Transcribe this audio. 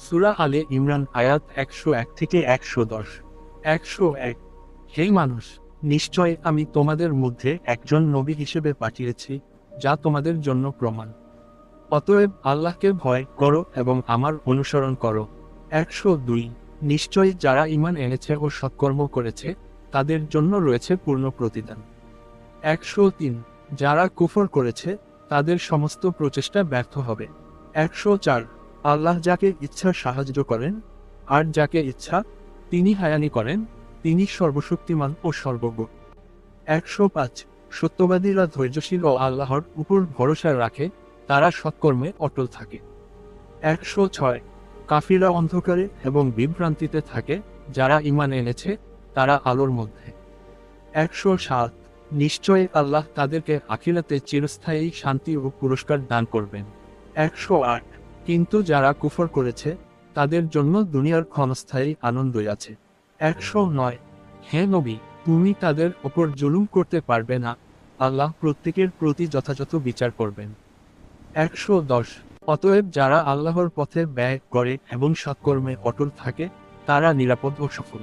সূরা আলে ইমরান আয়াত 101 থেকে 110। 101। হে মানুষ, নিশ্চয় আমি তোমাদের মধ্যে একজন নবী হিসেবে পাঠিয়েছি, যা তোমাদের জন্য প্রমাণ। অতএব আল্লাহকে ভয় করো এবং আমার অনুসরণ করো। 102। নিশ্চয়ই যারা ঈমান এনেছে ও সৎকর্ম করেছে, তাদের জন্য রয়েছে পূর্ণ প্রতিদান। 103। যারা কুফর করেছে, তাদের সমস্ত প্রচেষ্টা ব্যর্থ হবে। 104। আল্লাহ যাকে ইচ্ছা সাহায্য করেন, আর যাকে ইচ্ছা তিনি হায়ানি করেন, তিনি সর্বশক্তিমান ও সর্বজ্ঞ। 105। সত্যবাদীরা ধৈর্যশীল ও আল্লাহর উপর ভরসা রাখে, তারা সৎকর্মে অটল থাকে। 106। কাফিররা অন্ধকারে এবং বিভ্রান্তিতে থাকে, যারা ঈমান এনেছে তারা আলোর মধ্যে। 107। নিশ্চয়ই আল্লাহ তাদেরকে আখিরাতে চিরস্থায়ী শান্তি ও পুরস্কার দান করবেন। 108। কিন্তু যারা কুফর করেছে, তাদের জন্য দুনিয়ার ক্ষণস্থায়ী আনন্দই আছে। 109। হে নবী, তুমি তাদের ওপর জুলুম করতে পারবে না, আল্লাহ প্রত্যেকের প্রতি যথাযথ বিচার করবেন। 110। অতএব যারা আল্লাহর পথে ব্যয় করে এবং সৎকর্মে অটল থাকে, তারা নিরাপদ ও সফল।